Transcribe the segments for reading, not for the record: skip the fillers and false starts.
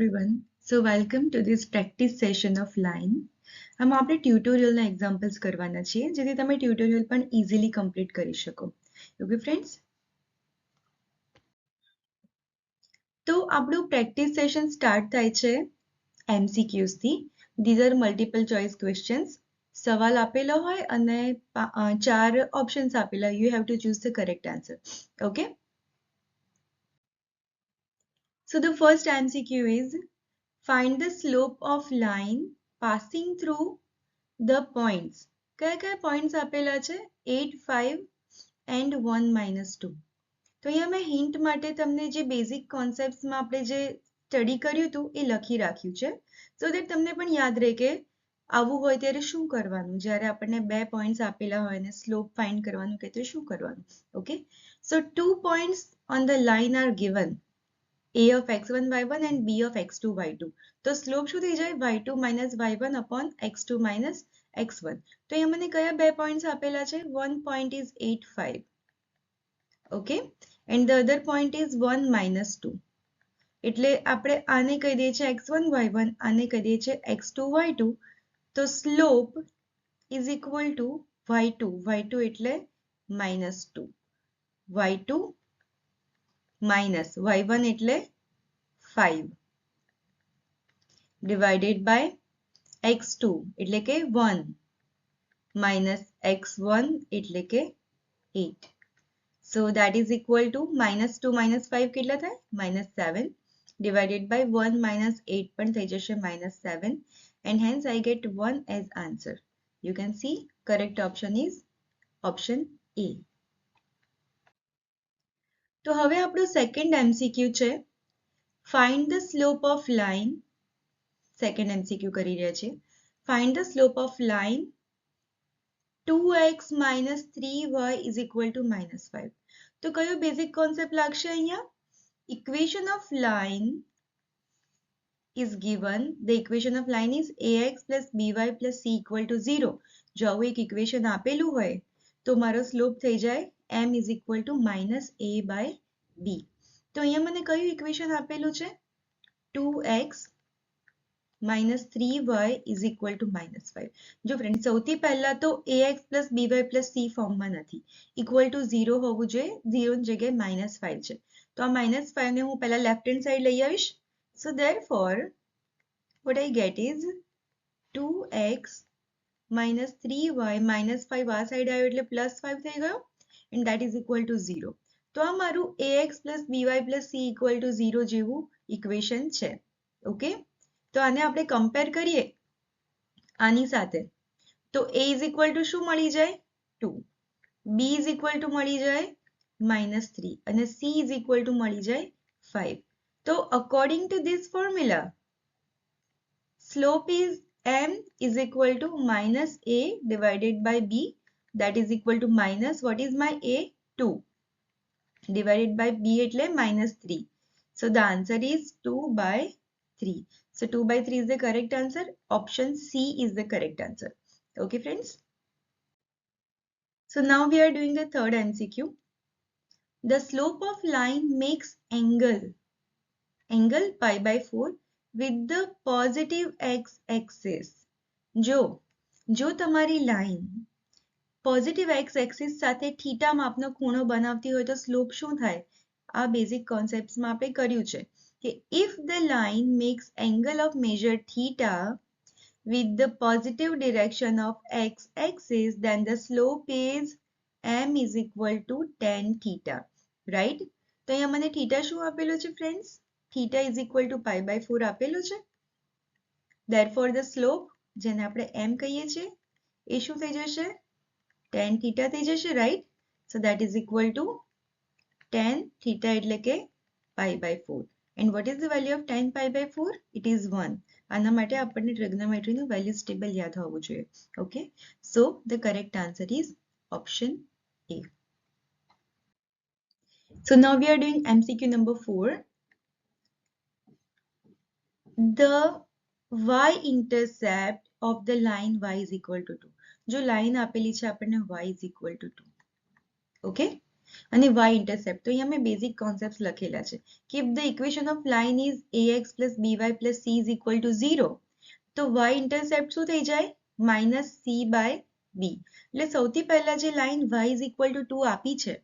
everyone. So welcome to this practice session of line. આમાં આપણે ટ્યુટોરિયલના examples કરવાના છીએ જેથી તમે ટ્યુટોરિયલ પણ ઇઝીલી કમ્પ્લીટ કરી શકો. ઓકે ફ્રેન્ડ્સ, તો આપણું પ્રેક્ટિસ સેશન સ્ટાર્ટ થાય છે MCQs થી. These are multiple choice questions. સવાલ આપેલો હોય અને 4 ઓપ્શન્સ આપેલા. You have to choose the correct answer. Okay, so the first MCQ is find the slope of line passing through the points. કયા કયા પોઈન્ટ્સ આપેલા છે? 8, 5 and 1, -2. તો અહીંયા મેં હિન્ટ માટે તમને જે બેઝિક કોન્સેપ્ટ્સમાં આપણે જે સ્ટડી કર્યું હતું એ લખી રાખ્યું છે, સો દેટ તમને પણ યાદ રહે કે આવું હોય ત્યારે શું કરવાનું, જ્યારે આપણને 2 પોઈન્ટ્સ આપેલા હોય અને સ્લોપ ફાઇન્ડ કરવાનું કે તો શું કરવાનું. Okay, so 2 points on the line R given, a of x1 y1 and b of x2 y2. તો સ્લોપ શું થઈ જાય? y2 minus y1 upon x2 minus x1. તો અહીંયા મને કયા 2 પોઈન્ટ્સ આપેલા છે? one point is 8, 5. Okay, and the other point is 1, -2. એટલે આપણે આને કહી દઈએ છીએ x1 y1, આને કહી દઈએ છીએ x2 y2. તો slope is equal to y2 એટલે -2, y2 minus y1 એટલે 5 divided by x2 એટલે કે 1 minus x1 એટલે કે 8. So that is equal to -2 minus 5 કેટલા થાય? -7 divided by 1 minus 8 પણ થઈ જશે -7, and hence I get 1 as answer. You can see correct option is option A. તો હવે આપણું સેકન્ડ MCQ છે find the slope of line. Second MCQ કરી રહ્યા છે. Find the slope of line 2x minus 3y is equal to -5. તો કયો basic concept લાગશે અહીંયા? Equation of line is given. The equation of line is ax plus by plus c equal to 0. જો આવું એક ઇક્વેશન આપેલું હોય તો મારો સ્લોપ થઈ જાય m is equal to -a by b. તો અહીંયા મને કયું ઇક્વેશન આપેલું છે? 2x minus 3y is equal to -5. જો ફ્રેન્ડ, સૌથી પહેલા તો ax plus by plus c ફોર્મમાં નથી, ઇક્વલ ટુ 0 હોવું જોઈએ. 0 ની જગ્યાએ -5 છે, તો આ -5 ને હું પહેલા લેફ્ટ હેન્ડ સાઈડ લઈ આવીશ. સો therefore what I get is 2x minus 3y minus 5 આ સાઈડ આવ્યો એટલે +5 થઈ ગયો, and that is equal to 0. તો આ મારું ax plus by plus c equal to 0 જેવું ઇક્વેશન છે. ઓકે, તો આને આપણે કમ્પેર કરીએ આની સાથે, તો a is equal to શું મળી જાય? 2, b is equal to મળી જાય -3 અને c is equal to મળી જાય 5. તો according to this formula, slope is m is equal to -a divided by b, that is equal to minus, what is my a? 2 divided by b એટલે -3. So the answer is 2/3. So 2/3 is the correct answer. Option C is the correct answer. Okay, friends. So now we are doing the third MCQ. The slope of line makes angle pi/4 with the positive x-axis. જો તમારી line positive x-axis સાથે theta માપનો ખૂણો બનાવતી હોય તો slope શું થાય? આ બેઝિક કોન્સેપ્ટ્સમાં આપણે કર્યું છે કે if the line makes angle of measure theta with the positive direction of x-axis, then the slope is m is equal to tan theta. Right? તો અહીંયા મને theta શું આપેલું છે friends? Theta is equal to pi/4 આપેલું છે. Therefore the slope, જેને આપણે m કહીએ છીએ, એ શું થઈ જશે? tan theta થઈ જશે, right? So that is equal to tan theta એટલે કે pi/4. And what is the value of tan pi/4? It is 1. આના માટે આપણને ટ્રિગ્નોમેટ્રીનું વેલ્યુઝ ટેબલ યાદ હોવું જોઈએ. Okay, so the correct answer is option A. So now we are doing MCQ number 4. The y-intercept of the line y is equal to 2. જો line આપેલી છે આપણને y is equal to 2. Okay, અને y intercept તો અહીંયા મેં basic concept લખેલા છે કે if the equation of line is ax plus by plus c is equal to 0 તો y ઇન્ટરસેપ્ટ શું થઈ જાય માઇનસ c બાય b. એટલે સૌથી પહેલા જે line y is equal to 2 આપી છે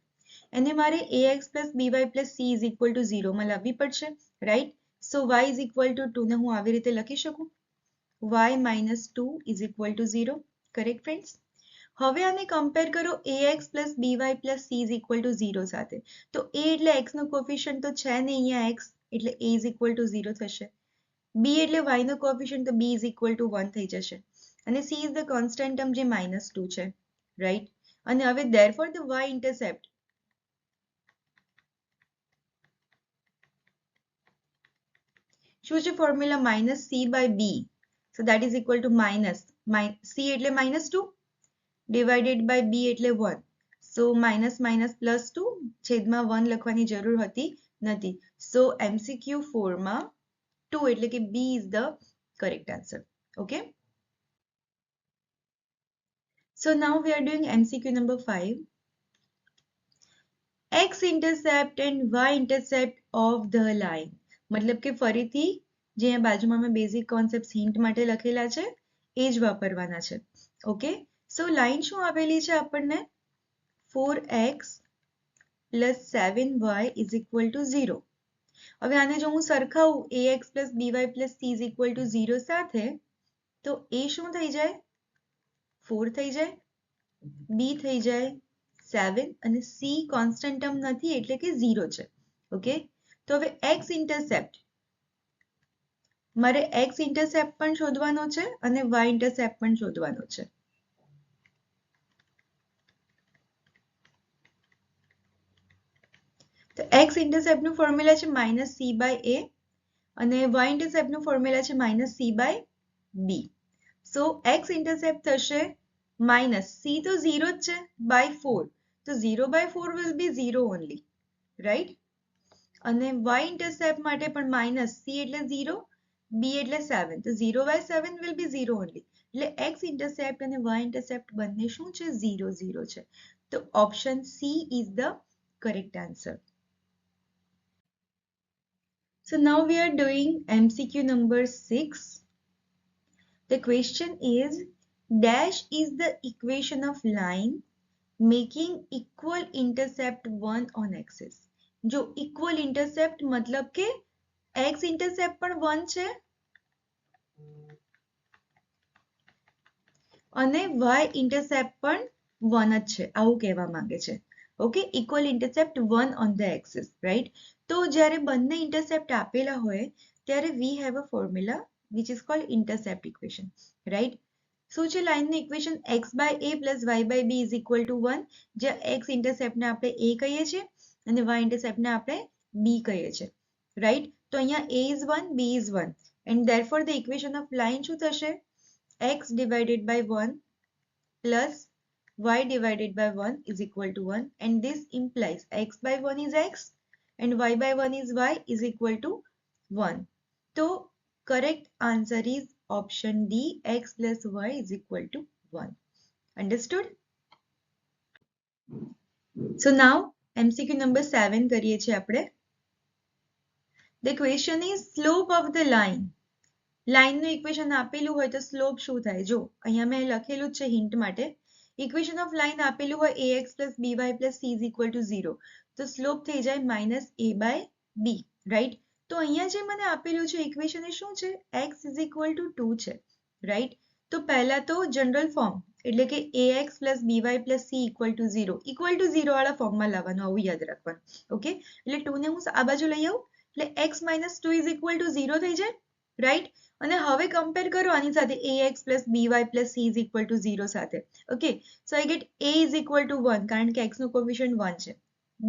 એને મારે ax plus by plus c is equal to 0 માં લાવવી પડશે, right? So y is equal to 2 ને હું આવી રીતે લખી શકું, y minus 2 is equal to 0. Correct friends? હવે આને કમ્પેર કરો ax plus by plus c is equal to 0 સાથે. તો a એટલે x નો કોફિશિયન્ટ તો છે ને અહીંયા x, એટલે a is equal to 0 થશે. b એટલે y નો કોફિશિયન્ટ તો b is equal to 1 થઈ જશે. અને c is the constant term જે minus 2 છે, રાઈટ? અને હવે therefore the y intercept શું છે formula minus c by b. So that is equal to minus c એટલે minus 2 divided by b એટલે 1. So minus minus plus 2 છેદમાં 1 લખવાની જરૂર હતી નથી. So MCQ 4 માં 2 એટલે કે b is the correct answer. Okay. So now we are doing MCQ number 5. X intercept and y intercept of the line. मतलब કે ફરીથી જે બાજુમાં મેં બેઝિક કોન્સેપ્ટ હિન્ટ માટે લખેલા છે એ જ વાપરવાના છે. ઓકે, સો લાઈન શું આપેલી છે આપણને 4x plus 7y is equal to 0. હવે આને જો હું સરખાવું ax plus by plus c is equal to 0 સાથે તો a શું થઈ જાય 4 થઈ જાય, b થઈ જાય 7 અને c કોન્સ્ટન્ટ ટર્મ નથી એટલે કે 0 છે. ઓકે, તો હવે x ઇન્ટરસેપ્ટ મારે x ઇન્ટરસેપ્ટ પણ શોધવાનો છે અને y ઇન્ટરસેપ્ટ પણ શોધવાનો છે. તો x ઇન્ટરસેપ્ટ નું ફોર્મ્યુલા છે -c by a અને y ઇન્ટરસેપ્ટ નું ફોર્મ્યુલા છે -c by b. So x intercept થશે માઇનસ c તો 0 જ છે by 4, તો 0 by 4 will be 0 only, right? અને y ઇન્ટરસેપ્ટ માટે પણ માઇનસ c એટલે 0, b એટલે 7, તો 0 by 7 will be 0 only. એટલે x ઇન્ટરસેપ્ટ અને y ઇન્ટરસેપ્ટ બંને શું છે 0 0 છે. તો option C is the correct answer. So now we are doing MCQ number 6. The question is dash is the equation of line making equal intercept 1 on axis. જો equal intercept मतलब કે x intercept પણ 1 છે અને y intercept પણ 1 જ છે, આવું કહેવા માંગે છે. Okay, equal intercept 1 on the axis, right? તો જ્યારે બંને intercept આપેલા હોય ત્યારે we have a formula which is called intercept equation, right? શું છે લાઈનનું equation x by a plus y by b is equal to 1, જ્યાં x intercept ને આપણે a કહીએ છીએ અને y intercept ને આપણે b કહીએ છીએ, right? તો અહીંયા a is 1, b is 1 and therefore the equation of line શું થશે x divided by 1 plus y divided by 1 is equal to 1 and this implies x by 1 is x and y by 1 is y is equal to 1. So correct answer is option D, x plus y is equal to 1. Understood? So now MCQ number 7 કરીએ છીએ આપણે. The question is slope of the line. લાઈનનું equation આપેલું હોય તો slope શું થાય? જો અહીંયા મેં લખેલું છે હિન્ટ માટે. ઇક્વેશન ઓફ લાઈન આપેલું હોય ax plus by plus c is equal to 0, તો સ્લોપ થઈ જાય -a by b, રાઈટ? તો અહીંયા જે મને આપેલું છે ઇક્વેશન એ શું છે x is equal to 2 છે, રાઈટ? તો પહેલા તો જનરલ ફોર્મ એટલે કે ax plus by plus c equal to 0 વાળા ફોર્મમાં લાવવાનું, આવું યાદ રાખવાનું. ઓકે, એટલે 2 ને હું આ બાજુ લઈ આવું એટલે x minus 2 is equal to 0 થઈ જાય, રાઈટ? અને હવે કમ્પેર કરો આની સાથે ax plus by plus c is equal to 0 સાથે. Okay, so I get a is equal to 1 કારણ કે x નું કોએફિશિયન્ટ 1 છે,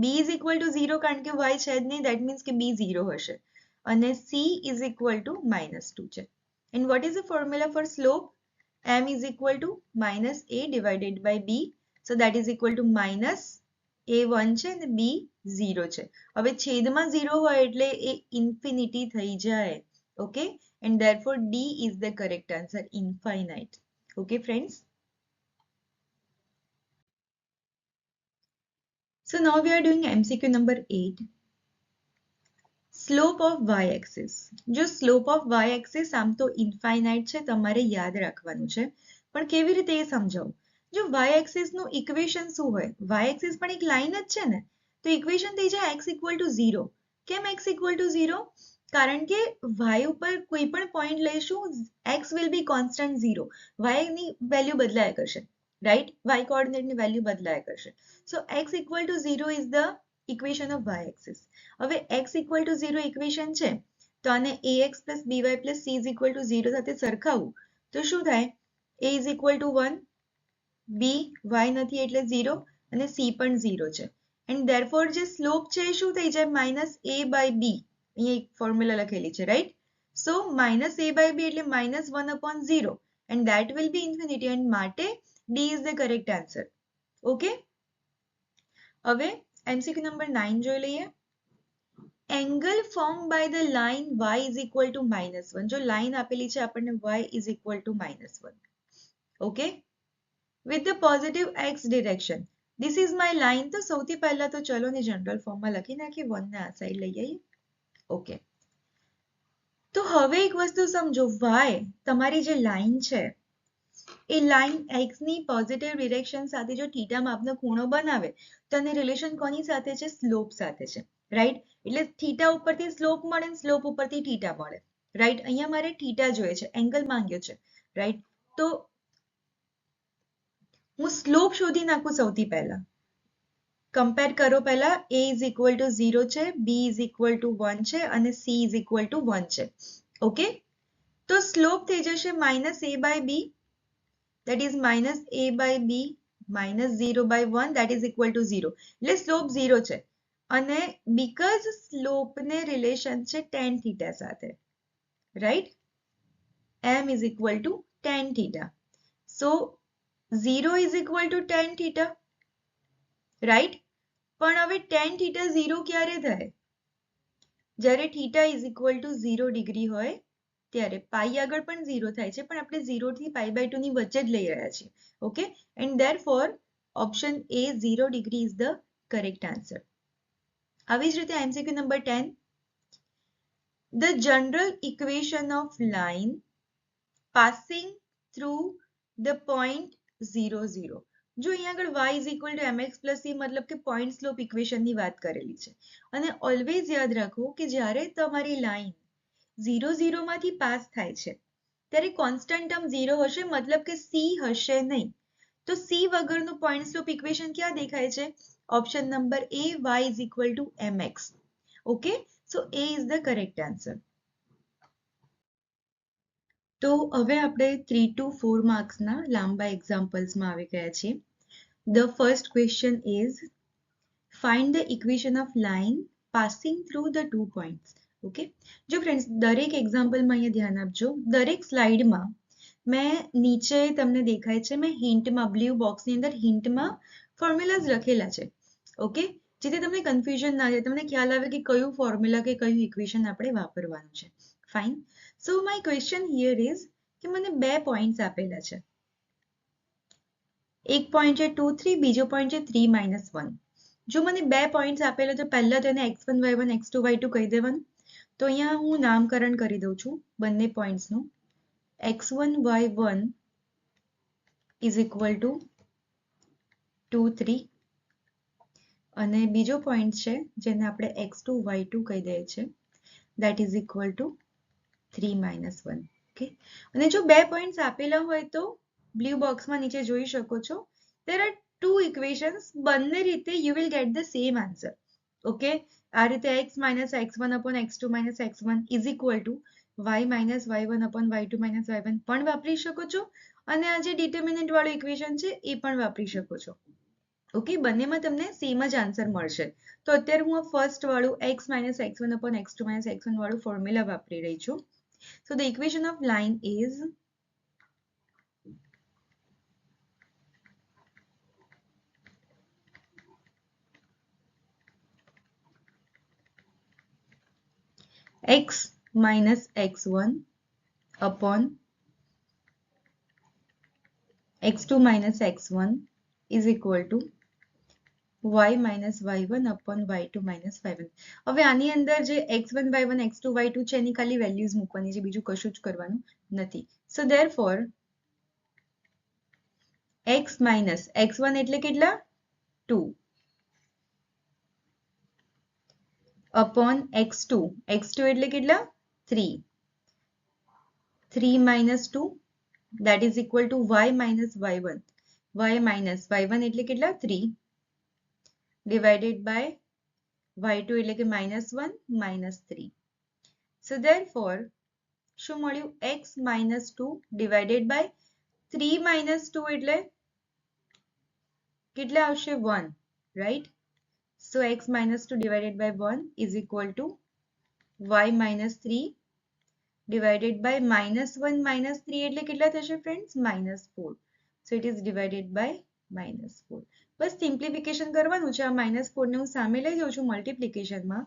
b is equal to 0 કારણ કે y છે જ નહીં, that means કે b 0 હશે અને c is equal to -2 છે. And what is the formula for slope? m is equal to -a divided by b, so that is equal to minus a 1 છે અને b 0 છે. હવે છેદમાં 0 હોય એટલે એ ઇન્ફિનિટી થઈ જાય. Okay, and therefore D is the correct answer, infinite. Okay friends? So now we are doing MCQ number 8. Slope of y-axis. જો slope of y-axis આમ તો ઇન્ફાઇનાઇટ છે, તમારે યાદ રાખવાનું છે, પણ કેવી રીતે એ સમજાવું. જો y-axis નું ઇક્વેશન શું હોય? y-axis પણ એક લાઈન જ છે ને, તો ઇક્વેશન થઈ જાય x ઇક્વલ ટુ 0. કેમ x ઇક્વલ ટુ 0? કારણ કે y ઉપર કોઈ પણ પોઈન્ટ લઈશું, x will be constant 0. y ની વેલ્યુ બદલાયા કરશે, રાઈટ? y કોઓર્ડિનેટની વેલ્યુ બદલાયા કરશે. So x equal to 0 is the equation of y-axis. હવે x equal to 0 ઇક્વેશન છે, તો આને ax plus by plus c is equal to 0 સાથે સરખાવું તો શું થાય? a is equal to 1, b y નથી એટલે 0 અને c પણ 0 છે. and therefore જે સ્લોપ છે એ શું થઈ જાય? minus a by b. અહીંયા એક ફોર્મ્યુલા લખેલી છે, right? so minus a by b એટલે minus 1 upon 0 and that will be infinity and માટે d is the correct answer. okay? હવે MCQ નંબર 9 જોઈ લઈએ. Angle form by the line y is equal to -1. જો line આપેલી છે આપણને y is equal to -1. Okay? with the positive x direction. this is my line. તો સૌથી પહેલા તો ચલો ને જનરલ ફોર્મમાં લખી નાખીએ, 1 ને આ સાઈડ લઈ આવીએ. ઓકે, તો હવે એક વસ્તુ સમજો, y તમારી જે લાઇન છે એ લાઇન x ની પોઝિટિવ ડિરેક્શન સાથે જો થીટા માપનો ખૂણો બનાવે તો આની રિલેશન કોની સાથે છે? સ્લોપ સાથે છે, રાઈટ? એટલે થીટા ઉપરથી સ્લોપ મળે, સ્લોપ ઉપરથી થીટા મળે, રાઈટ? અહીંયા મારે થીટા જોઈએ છે, એંગલ માંગ્યો છે, રાઈટ? તો હું સ્લોપ શોધી નાખું સૌથી પહેલા. કમ્પેર કરો પહેલા, a is equal to 0 છે, b is equal to 1 છે અને c is equal to 1 છે. ઓકે? તો સ્લોપ થઈ જશે minus a by b. that is minus a by b minus 0 by 1 that is equal to 0. એટલે સ્લોપ 0 છે અને because સ્લોપ ને રિલેશન છે tan theta સાથે, right? m is equal to tan theta. so 0 is equal to tan theta, right? પણ હવે tan theta 0 ક્યારે થાય? જ્યારે theta is equal to 0 degree હોય ત્યારે. પાઈ આગળ પણ 0 થાય છે, પણ આપણે 0 થી π/2 ની વચ્ચે જ લઈ રહ્યા છીએ. Okay? and therefore option A 0 degree is the correct answer. આવી જ રીતે MCQ number 10. the general equation of line passing through the point 0 0. જો અહીંયા આગળ y is equal to mx plus c મતલબ કે પોઈન્ટ સ્લોપ ઇક્વેશનની વાત કરેલી છે. અને ઓલવેઝ યાદ રાખો કે જ્યારે તમારી લાઈન 0 0 માંથી પાસ થાય છે ત્યારે કોન્સ્ટન્ટ ટર્મ 0 હશે, મતલબ કે c હશે નહીં. તો c વગરનું પોઈન્ટ સ્લોપ ઇક્વેશન ક્યાં દેખાય છે? Option number A, y is equal to mx. Okay? So A is the correct answer. તો હવે આપણે 3 to 4 માર્ક્સના લાંબા એક્ઝામ્પલ્સમાં આવી ગયા છીએ. The first question is find the equation of line passing through the 2 points. Okay? જો ફ્રેન્ડ્સ દરેક એક્ઝામ્પલમાં અહીંયા ધ્યાન આપજો. દરેક સ્લાઇડમાં મેં નીચે તમને દેખાય છે, મેં હિન્ટમાં બ્લુ બોક્સની અંદર હિન્ટમાં ફોર્મ્યુલાઝ લખેલા છે. ઓકે? જેથી તમને કન્ફ્યુઝન ના થાય, તમને ખ્યાલ આવે કે કયું ફોર્મ્યુલા કે કયું ઇક્વેશન આપણે વાપરવાનું છે. Fine. So my question here is કે મને બે પોઈન્ટ્સ આપેલા છે. એક પોઈન્ટ છે 2 3, બીજો પોઈન્ટ છે 3 -1. જો મને બે પોઈન્ટ્સ આપેલા તો પહેલા તો એને x1 y1 x2 y2 કહી દેવાનું. તો અહીંયા હું નામકરણ કરી દઉં છું બંને પોઈન્ટ્સનું. x1 y1 is equal to 2 3 અને બીજો પોઈન્ટ છે જેને આપણે x2 y2 કહી દઈએ છીએ, that is equal to 3 -1. Okay? અને જો બે પોઈન્ટ્સ આપેલા હોય તો બ્લુ બોક્સમાં નીચે જોઈ શકો છો, there are two equations. બંને રીતે you will get the same answer. Okay? આ રીતે x minus x1 upon x2 minus x1 is equal to y minus y1 upon y2 minus y1 પણ વાપરી શકો છો અને આ જે ડિટર્મિનન્ટ વાળું ઇક્વેશન છે એ પણ વાપરી શકો છો. ઓકે? બંનેમાં તમને સેમ જ આન્સર મળશે. તો અત્યારે હું આ ફર્સ્ટ વાળું x minus x1 upon x2 minus x1 વાળું ફોર્મ્યુલા વાપરી રહી છું. So the equation of line is x minus x1 upon x2 minus x1 is equal to y minus y1 upon y2 minus y1. હવે આની અંદર જે x1 y1 x2 y2 છે એની ખાલી વેલ્યુઝ મૂકવાની છે, બીજું કશું જ કરવાનું નથી. સો ધેરફોર x minus x1 એટલે કેટલા 2 upon x2 એટલે કેટલા 3 minus 2 that is equal to y minus y1 એટલે કેટલા 3 divided by y2 એટલે કે -1 -3. So therefore શું મળ્યું x minus 2 divided by 3 minus 2 એટલે કેટલા આવશે 1, right? So x minus 2 divided by 1 is equal to y minus 3 divided by -1 -3 એટલે કેટલા થશે friends? -4. So it is divided by -4. Bus simplification કરવાનું છે. આ -4 ને હું સામે લઈ જાઉં છું મલ્ટિપ્લિકેશનમાં.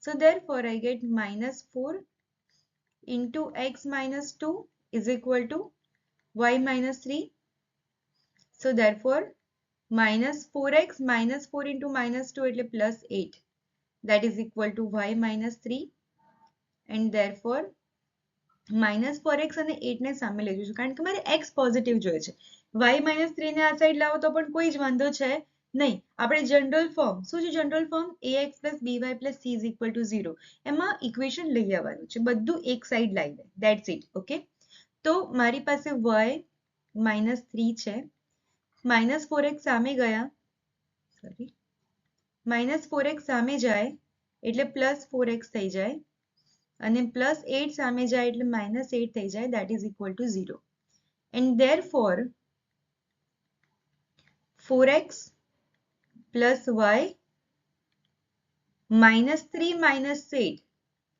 So therefore I get -4 into x minus 2 is equal to y minus 3. So therefore minus 4x minus 4 into minus 2 એટલે plus 8 that is equal to y minus 3 and therefore minus 4x અને 8 ને સામે લઈ જઈશું કારણ કે મારે x પોઝિટિવ જોઈએ છે. y minus 3 ને આ સાઈડ લાવો તો પણ કોઈ જ વાંધો છે નહીં. આપણે જનરલ ફોર્મ શું છે? General form ax plus by plus c is equal to 0 એમાં ઇક્વેશન લઈ આવવાનું છે, બધું એક સાઈડ લાવી દે. That's it. ઓકે, તો મારી પાસે y minus 3 છે, minus 4x સામે ગયા, સોરી minus 4x સામે જાય એટલે plus 4x થઈ જાય અને plus 8 સામે જાય એટલે minus 8 થઈ જાય, that is equal to 0. And therefore 4x plus y minus 3 minus 8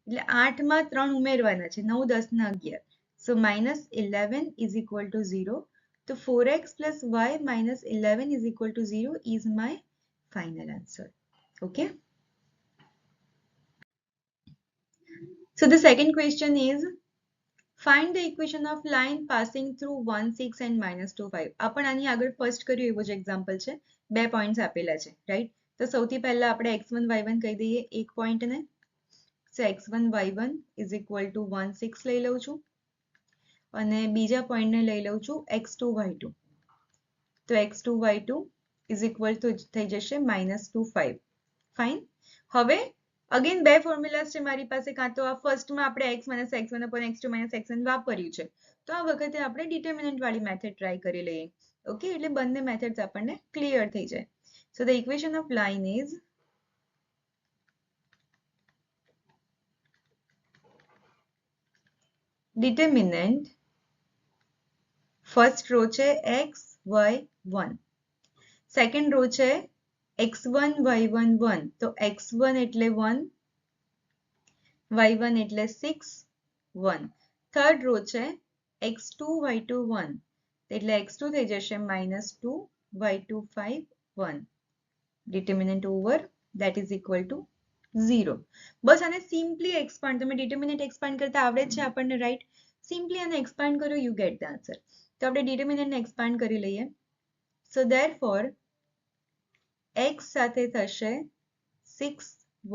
એટલે 8 માં 3 ઉમેરવાના છે, 9 10 ના 11. So minus 11 is equal to 0. So 4x plus y minus 11 is equal to 0 is my final answer. Okay. So the second question is find the equation of line passing through 1 6 and -2 5. आपण આની આગળ first કર્યું એવો જ example છે, બે points આપેલા છે, રાઈટ? તો સૌથી પહેલા આપણે x1 y1 કહી દઈએ એક પોઈન્ટ ને. સો x1 y1 is equal to 1 6 લઈ લઉં છું અને બીજા પોઈન્ટ ને લઈ લઉં છું x2 y2. તો x2 y2 is equal to થઈ જશે -2 5. ફાઇન. હવે અગેન બે ફોર્મ્યુલાસ છે મારી પાસે, કાં તો આ ફર્સ્ટમાં આપણે x minus x1 upon x2 minus x1 વાપર્યું છે, તો આ વખતે આપણે ડિટર્મિનન્ટ વાળી મેથડ ટ્રાય કરી લઈએ. ઓકે, એટલે બંને મેથડ્સ આપણને ક્લિયર થઈ જાય. So the equation of line is determinant, first row છે x y 1, સેકન્ડ રો છે x1 y1 1. તો x1 એટલે 1, y1 એટલે 6 1. થર્ડ રો છે x2 y2 1, એટલે x2 થઈ જશે -2 y2 5 1. Determinant over, that is equal to 0. બસ આને સિમ્પલી એક્સપાન્ડ, તમે ડિટર્મિનન્ટ એક્સપાન્ડ કરતા આવડે છે આપણને, રાઈટ? સિમ્પલી આને એક્સપાન્ડ કરો, યુ ગેટ ધ આન્સર. તો આપણે ડિટર્મિનન્ટને એક્સપાન્ડ કરી લઈએ. સો ધેરફોર x સાથે થશે 6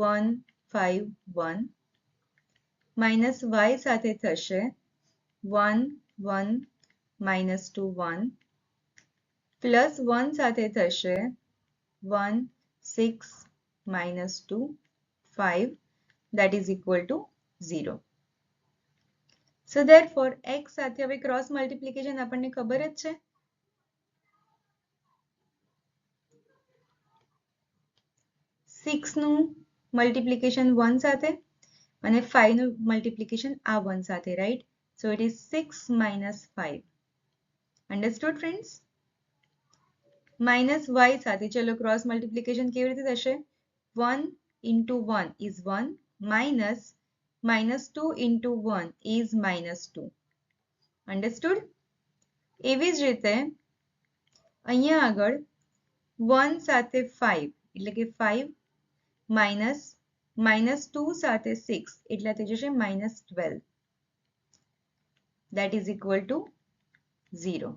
1 5 1 minus y સાથે થશે 1 1 -2 1 plus 1 સાથે થશે 1 6 -2 5, that is equal to 0. So therefore x સાથે હવે ક્રોસ મલ્ટિપ્લિકેશન આપણને ખબર જ છે. 6 નું મલ્ટિપ્લિકેશન 1 સાથે અને 5 નું મલ્ટિપ્લિકેશન આ 1 સાથે, right? So it is 6 minus 5. Understood friends? Minus y સાથે ચલો ક્રોસ મલ્ટિપ્લિકેશન કેવી રીતે થશે? 1 into 1 is 1 minus -2 into 1 is -2. Understood? એવી જ રીતે અહીંયા આગળ 1 સાથે 5 એટલે કે 5 minus -2 સાથે 6 એટલે થઈ જશે -12. That is equal to 0.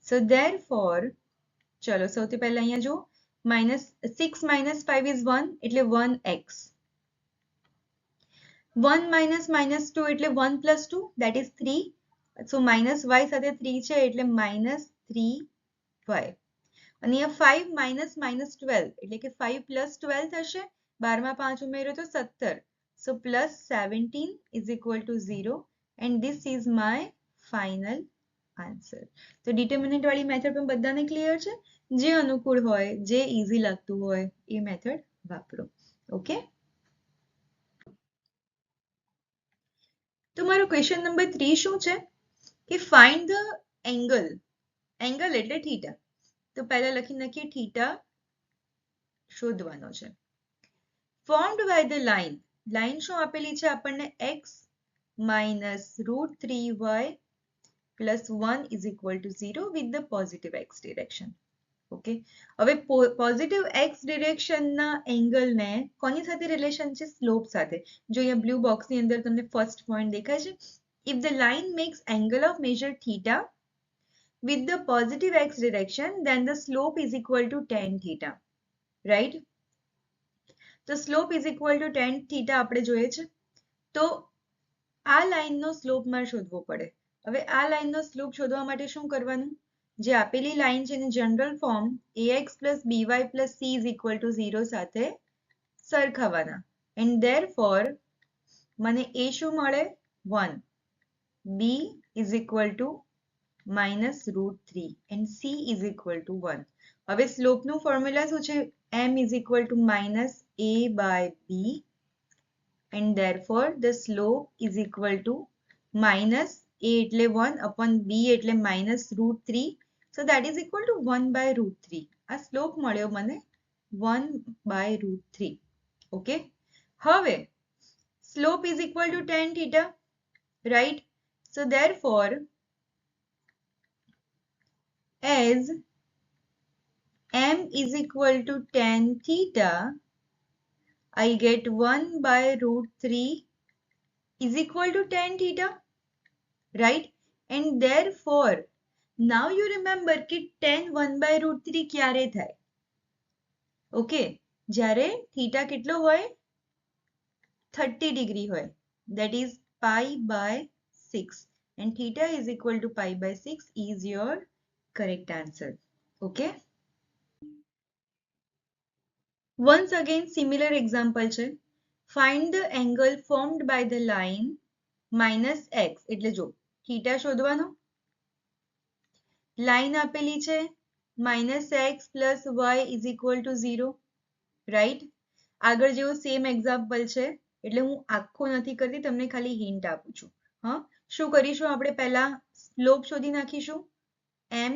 So therefore ચલો સૌથી પહેલા અહીંયા જો 6 minus 5 is 1 એટલે 1x. 1 minus minus 2 એટલે 1 plus 2 that is 3. So minus y સાથે 3 છે એટલે minus 3y. અને અહીંયા 5 minus minus 12 એટલે કે 5 plus 12 થશે. 12 માં 5 ઉમેરો તો 17. So plus 17 is equal to 0 and this is my final answer. તો ડિટર્મિનન્ટ વાળી મેથડ પણ બધાને ક્લિયર છે? જે અનુકૂળ હોય, જે ઈઝી લાગતું હોય એ મેથડ વાપરો. ઓકે? તો મારો ક્વેશ્ચન નંબર 3 શું છે કે ફાઇન્ડ ધ એંગલ. એંગલ એટલે થીટા. તો પહેલા લખી નાખીએ થીટા શોધવાનો છે. Formed by the line. Line શું આપેલી છે આપણને? x minus root 3y plus 1 is equal to 0 with the positive x direction. Okay, હવે પોઝિટિવ x ડિરેક્શનના એંગલને કોની સાથે રિલેશન છે? સ્લોપ સાથે. જો અહીંયા બ્લુ બોક્સની અંદર તમને ફર્સ્ટ પોઈન્ટ દેખાય છે. If the line makes angle of measure theta with the positive x direction, then the slope is equal to tan theta. Right? તો slope is equal to tan theta આપણે જોઈએ છે. તો આ લાઇનનો સ્લોપ મારે શોધવો પડે. હવે આ લાઇનનો સ્લોપ શોધવા માટે શું કરવાનું? જે આપેલી લાઇન છે એની general form ax plus by plus c is equal to 0 સાથે સરખાવવાના. and therefore મને a શું મળે? 1. b is equal to minus root 3 and c is equal to 1. હવે સ્લોપનું ફોર્મ્યુલા શું છે? m is equal to minus a by b and therefore the slope is equal to minus a એટલે 1 upon b એટલે minus root 3. So that is equal to 1 by root 3. આ slope મળ્યો મને 1 by root 3. Okay? હવે slope is equal to tan theta. Right? So therefore as m is equal to tan theta, I get 1 by root 3 is equal to tan theta. Right? And therefore, now you remember कि tan 1 by root 3 ક્યારે થાય? Okay? જ્યારે theta કેટલો હોય? 30 degree હોય. That is pi by 6. And theta is equal to pi by 6 is your correct answer. Okay? Once again, similar example છે. Find the angle formed by the line minus x. એટલે જો theta શોધવાનો. Line આપેલી છે minus x plus y is equal to 0. Right? આગળ જેવો same example છે એટલે હું આખો નથી કરતી, તમને ખાલી હિન્ટ આપું છું. હા, શું કરીશું આપણે? પહેલા સ્લોપ શોધી નાખીશું. m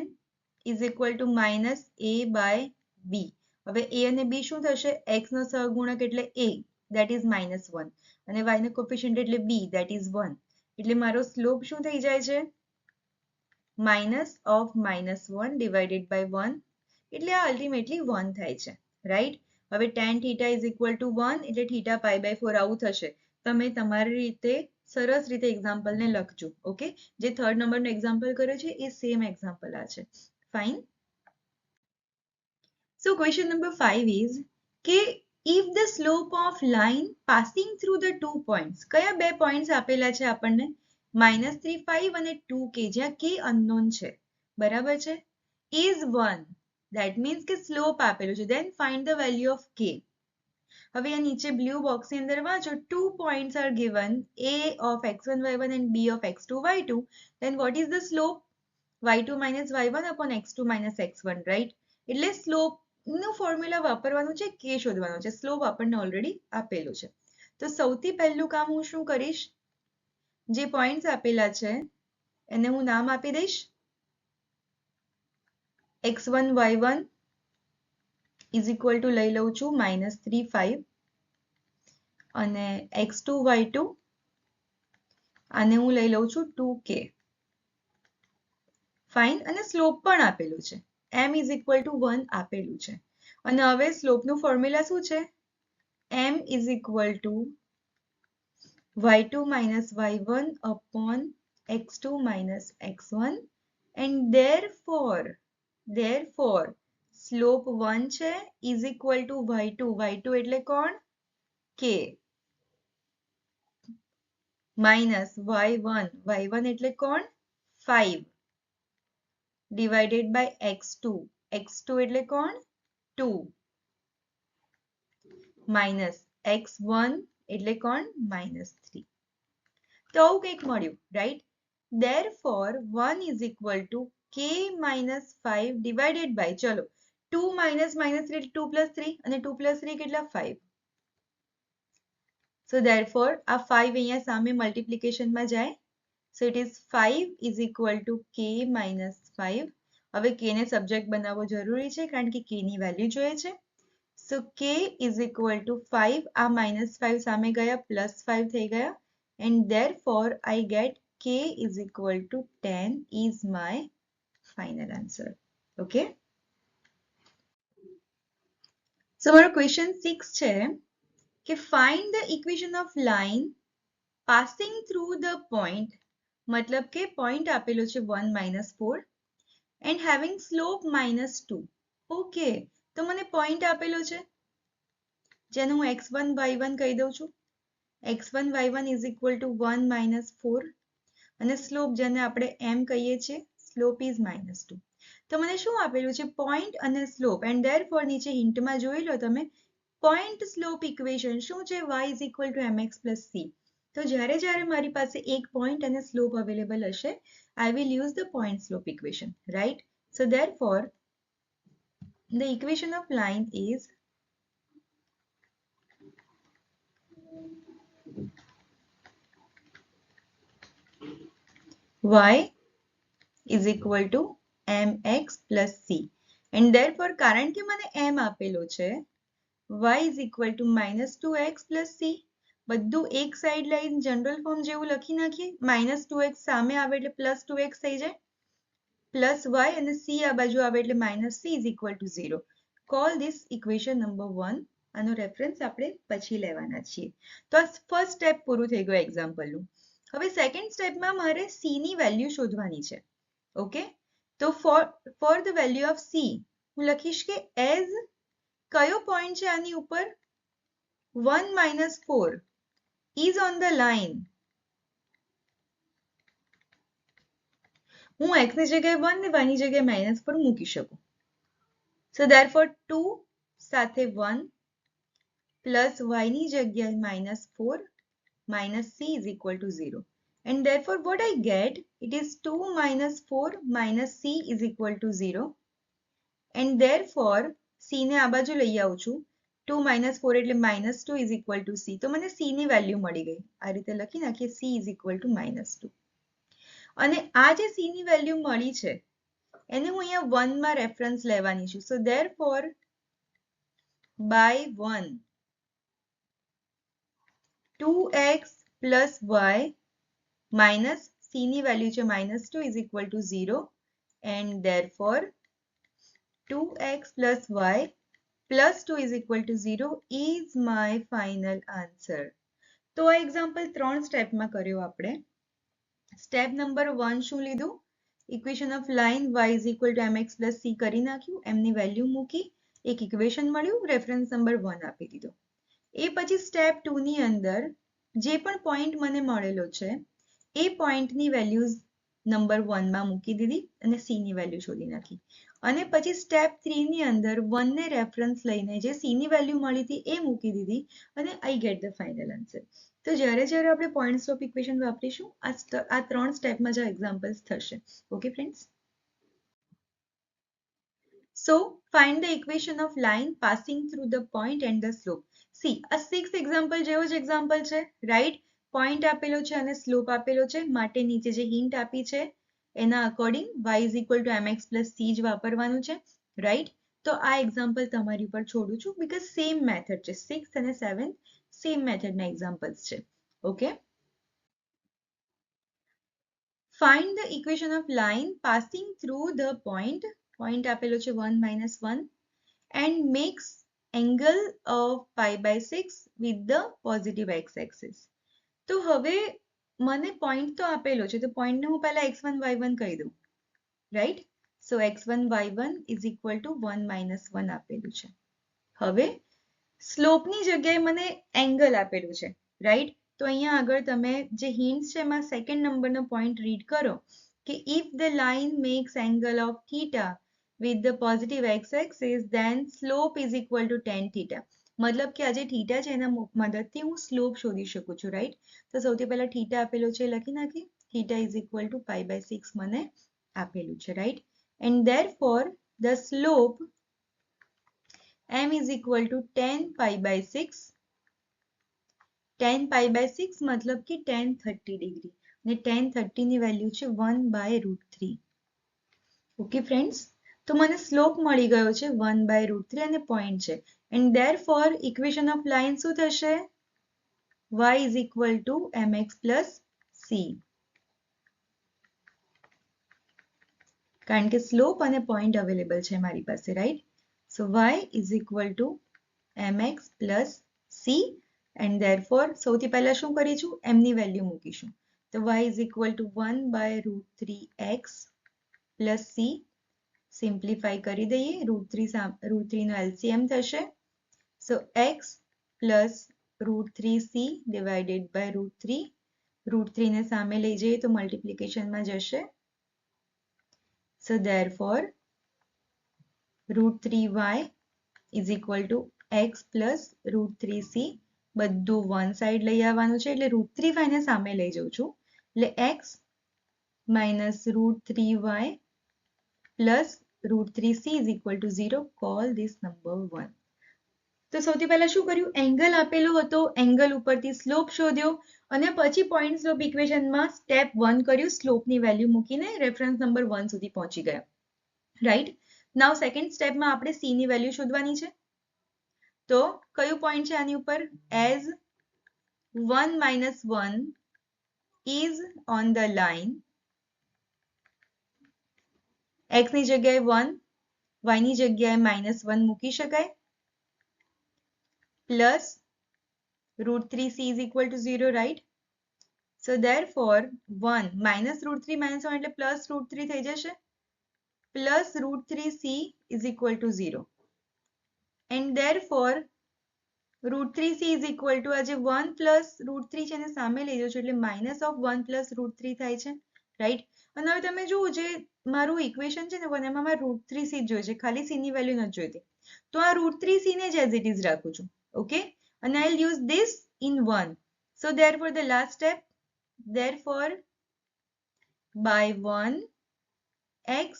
is equal to minus a by b. હવે a અને b શું થશે? x નો સહગુણક એટલે a, that is minus 1. અને y નો કોફિશિયન્ટ એટલે b, that is 1. એટલે મારો સ્લોપ શું થઈ જાય છે? minus of minus 1 divided by 1. એટલે આ અલ્ટિમેટલી 1 થાય છે. રાઈટ? હવે tan theta is equal to 1 એટલે theta pi by 4 આવું થશે. તમે તમારી રીતે સરસ રીતે એક્ઝામ્પલને લખજો. ઓકે? જે થર્ડ નંબરનો એક્ઝામ્પલ કર્યો છે એ સેમ એક્ઝામ્પલ આ છે. Fine? So question number 5 is કે if the slope of line passing through the 2 points, કયા બે પોઈન્ટ્સ આપેલા છે આપણને? -3, 5 અને 2k, જ્યાં k unknown છે. બરાબર છે? is 1. That means કે સ્લોપ આપેલું છે. Then find the value of k. હવે આ નીચે બ્લુ બોક્સની અંદર વાંચો. 2 points are given, a of x1, y1 and b of x2, y2. Then what is the slope? y2 minus y1 upon x2 minus x1. Right? એટલે slope નું formula વાપરવાનું છે, કે શોધવાનું છે. સ્લોપ આપણને ઓલરેડી આપેલું છે. તો સૌથી પહેલું કામ હું શું કરીશ? જે પોઈન્ટ્સ આપેલા છે એને હું નામ આપી દઈશ. x1 y1 is equal to લઈ લઉં છું -3 5 અને x2 y2 આને હું લઈ લઉં છું 2k. ફાઇન? અને સ્લોપ પણ આપેલું છે. m is equal to 1 આપેલું છે. અને હવે સ્લોપનું ફોર્મ્યુલા શું છે? m is equal to y2 minus y1 upon x2 minus x1 and therefore slope 1 છે ઇઝ ઇક્વલ ટુ y2 એટલે કોણ k માઇનસ y1 એટલે કોણ 5 ડિવાઇડેડ બાય x2 એટલે કોણ 2 માઇનસ x1 એટલે કોણ -3. તો આવું કંઈક મળ્યું, right? Therefore 1 is equal to k minus 5 divided by, ચલો 2 minus -3 2 plus 3 અને 2 plus 3 કેટલા 5. So therefore આ 5 અહીંયા સામે મલ્ટિપ્લિકેશનમાં જાય. So it is 5 is equal to k minus 5. હવે k ને સબ્જેક્ટ બનાવવો જરૂરી છે કારણ કે k ની વેલ્યુ જોઈએ છે. So k is equal to 5, આ -5 સામે ગયા +5 થઈ ગયા, and therefore I get k is equal to 10 is my final answer. Okay? So મારો question 6 છે કે find the equation of line passing through the point, મતલબ કે point આપેલો છે 1 -4 and having slope -2. Okay, તો મને point આપેલો છે જેને હું x1 y1 કહી દઉં છું. x1 y1 is equal to 1 -4 અને સ્લોપ જેને આપણે m કહીએ છીએ, સ્લોપ is -2. તો મને શું આપેલું છે પોઈન્ટ અને સ્લોપ, એન્ડ ધેરફોર નીચે હિન્ટમાં જોઈ લો તમે પોઈન્ટ સ્લોપ ઇક્વેશન શું છે y is equal to mx plus c. તો જ્યારે મારી પાસે એક પોઈન્ટ અને સ્લોપ અવેલેબલ હશે I will use the point slope equation, right? So therefore the equation of line is y is equal to mx plus c, and therefore કારણ કે મને m આપેલો છે y is equal to -2x plus c, બધું એક side લઈને general form જેવું લખી નાખીએ. -2x સામે આવે એટલે +2x થઈ જાય, પ્લસ y અને c આ બાજુ આવે એટલે -c is equal to 0. Call this equation number 1. આનો રેફરન્સ આપણે પછી લેવાના છીએ. તો આ ફર્સ્ટ સ્ટેપ પૂરું થઈ ગયું એક્ઝામ્પલનું. હવે સેકન્ડ સ્ટેપમાં મારે c ની વેલ્યુ શોધવાની છે. ઓકે, તો for the value of c હું લખીશ કે એઝ કયો પોઈન્ટ છે આની ઉપર 1 -4 is on the line. હું x ની જગ્યાએ 1 ને y ની જગ્યાએ -4 મૂકી શકું. So therefore 2 સાથે 1 plus y ની જગ્યાએ -4 minus c is equal to 0. And therefore what I get, it is 2 minus 4 minus c is equal to 0. And therefore c ને આ બાજુ લઈ આવું છું, 2 minus 4 એટલે -2 is equal to c. તો મને c ની વેલ્યુ મળી ગઈ. આ રીતે લખી નાખીએ c is equal to -2. અને આ જે c ની વેલ્યુ મળી છે એને હું અહીંયા 1 માં રેફરન્સ લેવાની છું. So therefore by 1 2x plus y minus c ની વેલ્યુ છે -2 is equal to 0, and therefore 2x plus y plus 2 is equal to 0 is my final answer. તો આ એક્ઝામ્પલ 3 સ્ટેપમાં કર્યો આપણે. સ્ટેપ નંબર 1 શું લીધું? Equation of line y is equal to mx plus c કરી નાખ્યું, m ની વેલ્યુ મૂકી, એક ઇક્વેશન મળ્યું, રેફરન્સ નંબર 1 આપી દીધો. એ પછી સ્ટેપ 2 ની અંદર જે પણ પોઈન્ટ મને મળેલો છે એ પોઈન્ટની વેલ્યુઝ નંબર 1 માં મૂકી દીધી અને c ની વેલ્યુ શોધી નાખી. અને પછી સ્ટેપ 3 ની અંદર 1 ને રેફરન્સ લઈને જે c ની વેલ્યુ મળી હતી એ મૂકી દીધી અને I get the final answer. તો જ્યારે આપણે પોઈન્ટ સ્લોપ ઇક્વેશન વાપરીશું આ 3 સ્ટેપમાં જ એક્ઝામ્પલ્સ થશે. Okay friends? So find the equation of line passing through the point and the slope. See, આ 6th એક્ઝામ્પલ જેવો જ એક્ઝામ્પલ છે, રાઈટ? પોઈન્ટ આપેલો છે અને સ્લોપ આપેલો છે, માટે નીચે જે હિન્ટ આપી છે એના according y is equal to mx plus c જ વાપરવાનું છે, રાઈટ? તો આ એક્ઝામ્પલ તમારી ઉપર છોડું છું બીકોઝ સેમ મેથડ છે. 6th અને 7th સેમ મેથડના એક્ઝામ્પલ્સ છે. Okay? Find the equation of line passing through the point. Point આપેલો છે 1 -1 and makes angle of pi/6 with the positive x-axis. તો હવે મને પોઈન્ટ તો આપેલો છે તો પોઈન્ટને હું પહેલા x1 y1 કહી દઉં, right? So x1 y1 is equal two 1 minus 1 આપેલું છે. હવે સ્લોપની જગ્યાએ મને એંગલ આપેલું છે, રાઈટ? તો અહીંયા આગળ તમે જે હિન્ટ્સ છે એમાં સેકન્ડ નંબરનો પોઈન્ટ રીડ કરો કે if the line makes angle of theta with the positive x-axis then slope is equal to tan theta. મતલબ કે આ જે થીટા છે એના મદદથી હું સ્લોપ શોધી શકું છું, રાઈટ? તો સૌથી પહેલા થીટા આપેલો છે લખી નાખી. થીટા ઇઝ ઇક્વલ ટુ π/6 મને આપેલું છે, right? And therefore the slope m is equal to tan π/6. tan π/6 મતલબ કે tan 30 ડિગ્રી અને tan 30 ની વેલ્યુ છે 1/√3. ઓકે ફ્રેન્ડ્સ, તો મને સ્લોપ મળી ગયો છે 1/√3 અને પોઈન્ટ છે. And therefore equation of line શું થશે? y is equal to mx plus c. કારણ કે સ્લોપ અને પોઈન્ટ અવેલેબલ છે મારી પાસે, right? So y is equal to mx plus c. And therefore સૌથી પહેલા શું કરીશું? m ની વેલ્યુ મૂકીશું. તો y is equal to 1/√3x plus c. Simplify કરી દઈએ. √3 નો LCM થશે. So x plus √3c divided by √3. √3 ને સામે લઈ જઈએ તો મલ્ટિપ્લિકેશનમાં જશે. સો therefore √3y is equal to x plus √3c. બધું વન સાઈડ લઈ આવવાનું છે એટલે √3y ને સામે લઈ જઉં છું. એટલે x minus √3y plus √3c is equal to 0. Call this number 1. તો સૌથી પહેલા શું કર્યું? એંગલ આપેલો હતો, એંગલ ઉપરથી સ્લોપ શોધ્યો અને પછી પોઈન્ટ સ્લોપ ઇક્વેશનમાં સ્ટેપ 1 કર્યું, સ્લોપની વેલ્યુ મૂકીને રેફરન્સ નંબર 1 સુધી પહોંચી ગયા, રાઈટ? નાઉ સેકન્ડ સ્ટેપમાં આપણે c ની વેલ્યુ શોધવાની છે. તો કયું પોઈન્ટ છે આની ઉપર? As 1 minus 1 is on the line, x ની જગ્યાએ 1, y ની જગ્યાએ -1 મૂકી શકાય, plus √3c is equal to 0, right? So therefore 1 minus √3 -1 એટલે પ્લસ √3 થઈ જશે, plus √3c is equal to 0. And therefore √3c is equal to આ જે 1 પ્લસ √3 છે એને સામે લઈ જજો એટલે માઇનસ ઓફ 1 પ્લસ √3 થાય છે, રાઈટ? અને હવે તમે જુઓ જે મારું ઇક્વેશન છે ને એમાં મારે √3c જોઈએ છે, ખાલી c ની વેલ્યુ નથી જોઈતી. તો આ √3c ને જ એઝ ઇટ ઇઝ રાખું છું, okay? And I'll use this in 1. So therefore the last step, therefore by 1 x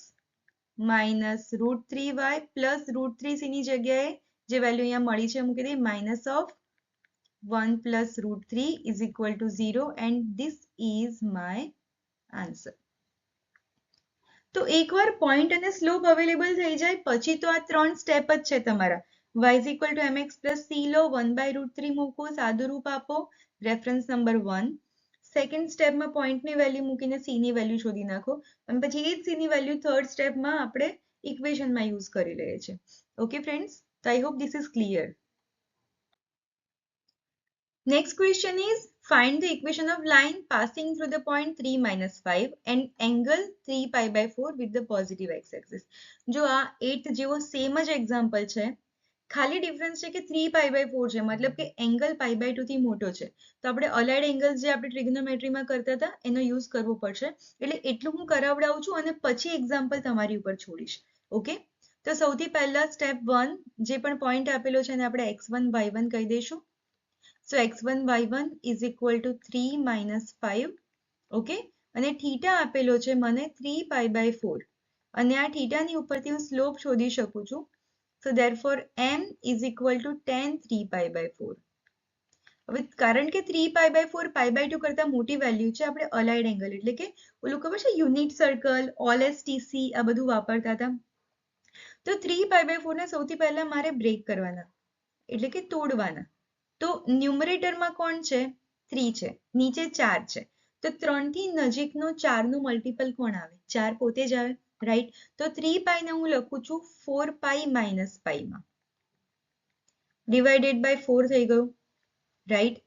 minus √3y plus √3c ની જગ્યાએ જે વેલ્યુ અહીંયા મળી છે મૂકી દઈએ, minus of 1 plus √3 is equal to 0 and this is my answer. તો એકવાર પોઈન્ટ અને સ્લોપ અવેલેબલ થઈ જાય પછી તો આ ત્રણ સ્ટેપ જ છે તમારા. y is equal to mx plus c લો, 1/√3 મૂકો, સાદું રૂપ આપો, રેફરન્સ નંબર 1. સેકન્ડ સ્ટેપમાં પોઈન્ટની વેલ્યુ મૂકીને c ની વેલ્યુ શોધી નાખો અને પછી એ જ c ની વેલ્યુ થર્ડ સ્ટેપમાં આપણે ઇક્વેશનમાં યુઝ કરી લઈએ છીએ. ઓકે ફ્રેન્ડ્સ, તો I hope this is clear. Next question is find the equation of line passing through the point 3 minus 5 and angle 3 π/4 with the positive x-axis. જો આ 8 જેવો સેમ જ એક્ઝામ્પલ છે, ખાલી ડિફરન્સ છે કે 3 π/4 છે, મતલબ કે એંગલ π/2 થી મોટો છે. તો આપણે અલાઇડ એંગલ્સ જે આપણે ટ્રિગ્નોમેટ્રીમાં કરતા હતા એનો યુઝ કરવો પડશે. એટલે એટલું હું કરાવડાવું છું અને પછી એક્ઝામ્પલ તમારી ઉપર છોડીશ, ઓકે? તો સૌથી પહેલા સ્ટેપ 1 જે પણ પોઈન્ટ આપેલો છે એને આપણે x1 y1 કહી દઈશું. So x1 y1 is equal to 3 minus 5, okay? અને θ આપેલો છે મને 3 π/4 અને આ θ ની ઉપરથી હું સ્લોપ શોધી શકું છું. So therefore m is equal to tan 3 π/4. હવે કારણ કે 3 π/4 π/2 કરતા મોટી વેલ્યુ છે, આપણે અલાઇડ એંગલ એટલે કે ઓલું ખબર છે યુનિટ સર્કલ, ઓલ એસટીસી આ બધું વાપરતા હતા. તો 3 π/4 ને સૌથી પહેલા મારે બ્રેક કરવાના એટલે કે તોડવાના. તો ન્યુમરેટરમાં કોણ છે? 3 છે, નીચે 4 છે. તો 3 થી નજીકનો 4 નું મલ્ટિપલ કોણ આવે? 4 પોતે જ આવે, રાઈટ? તો 3π ને હું લખું છું 4π minus π માં, ડિવાઇડેડ બાય 4 થઈ ગયું, right?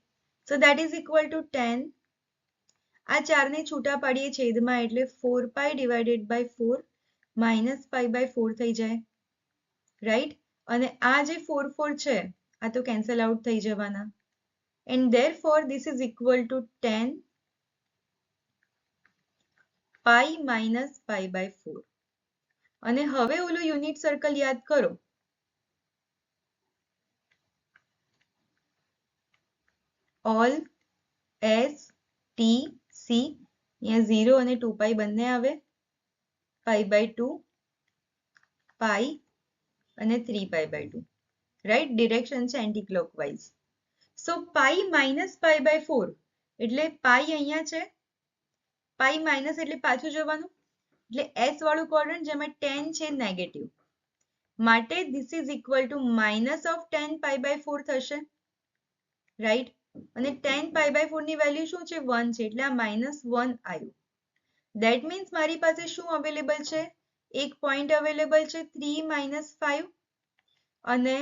So that is equal to 10. આ 4 ને છૂટા પાડીએ છેદમાં એટલે 4π divided by 4 minus pi by 4 થઈ જાય, રાઈટ? અને આ જે 4 4 છે આ તો કેન્સલ આઉટ થઈ જવાના, and therefore this is equal to 10 pi minus pi by 4. અને હવે ઓલું યુનિટ સર્કલ યાદ કરો, ઓલ એસ ટી સી, અહીંયા 0 અને 2 પાઈ બંને આવે, પાઈ બાય 2, પાઈ અને 3 પાઈ બાય 2, રાઈટ? ડિરેક્શન છે anticlockwise. So pi minus pi by 4 એટલે પાઈ અહીંયા છે, પાઈ માઇનસ એટલે પાછું જવાનું, એટલે એસ વાળું ક્વોડ્રન્ટ જેમાં 10 છે નેગેટિવ, માટે this is equal to minus of 10 pi by 4 થશે, રાઈટ? અને 10 પાઈ બાય 4 ની વેલ્યુ શું છે? 1 છે, એટલે આ -1 આવ્યું. ધેટ મીન્સ મારી પાસે શું અવેલેબલ છે? એક પોઈન્ટ અવેલેબલ છે 3 - 5 અને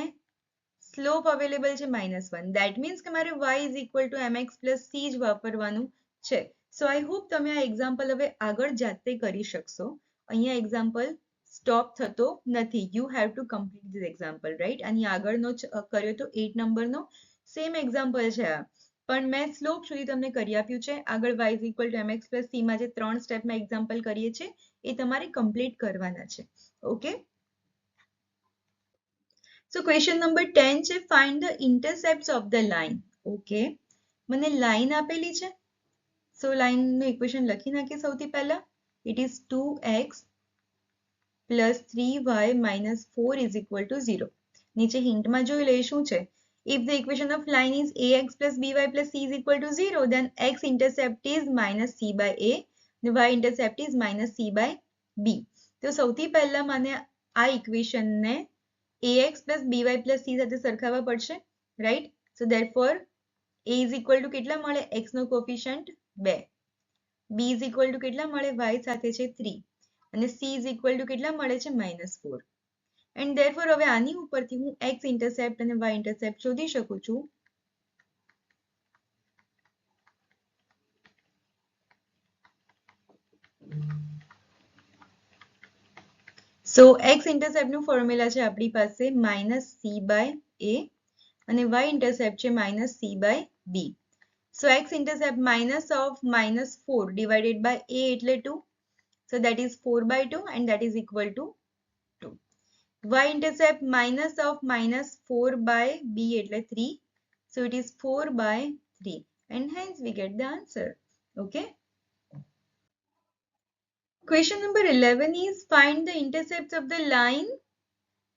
સ્લોપ અવેલેબલ છે -1. ધેટ મીન્સ કે મારે y is equal two mx plus c જ વાપરવાનું છે. સો આઈ હોપ તમે આ એક્ઝામ્પલ હવે આગળ જાતે કરી શકશો. અહીંયા એક્ઝામ્પલ સ્ટોપ થતો નથી. You have to complete this example, right? અને આગળનો કર્યો તો 8 નંબરનો સેમ એક્ઝામ્પલ છે આ, પણ મેં સ્લોપ સુધી તમને કરી આપ્યું છે. આગળ y is equal two mx plus c માં જે 3 સ્ટેપમાં એક્ઝામ્પલ કરીએ છીએ એ તમારે કમ્પ્લીટ કરવાના છે. ઓકે, સો ક્વેશ્ચન નંબર 10 છે, find the intercepts of the line. Okay, મને લાઇન આપેલી છે, સો લાઇનનું ઇક્વેશન લખી નાખીએ સૌથી પહેલા. It is 2x plus 3y minus 4 is equal to 0. નીચે હિન્ટમાં જોઈ લઈએ શું છે. If the equation of line is ax plus by plus c is equal to 0, then x intercept is minus c by a, and y intercept is minus c by b. તો સૌથી પહેલા મને આ ઇક્વેશનને ax plus by plus c સાથે સરખાવવા પડશે, right? સો therefore a is equal to કેટલા મળે? x નો coefficient 2, b is equal to કેટલા મળે? y સાથે છે 3, અને c is equal to કેટલા મળે છે? -4. એન્ડ therefore હવે આની ઉપરથી હું x ઇન્ટરસેપ્ટ અને y ઇન્ટરસેપ્ટ શોધી શકું છું. સો x ઇન્ટરસેપ્ટનું ફોર્મ્યુલા છે આપણી પાસે -c by a અને y ઇન્ટરસેપ્ટ છે -c by b. So x intercept minus of -4 divided by a એટલે 2. So that is 4/2 and that is equal to 2. Y intercept minus of -4 by b એટલે 3. So it is 4/3 and hence we get the answer. Okay. Question number 11 is find the intercepts of the line.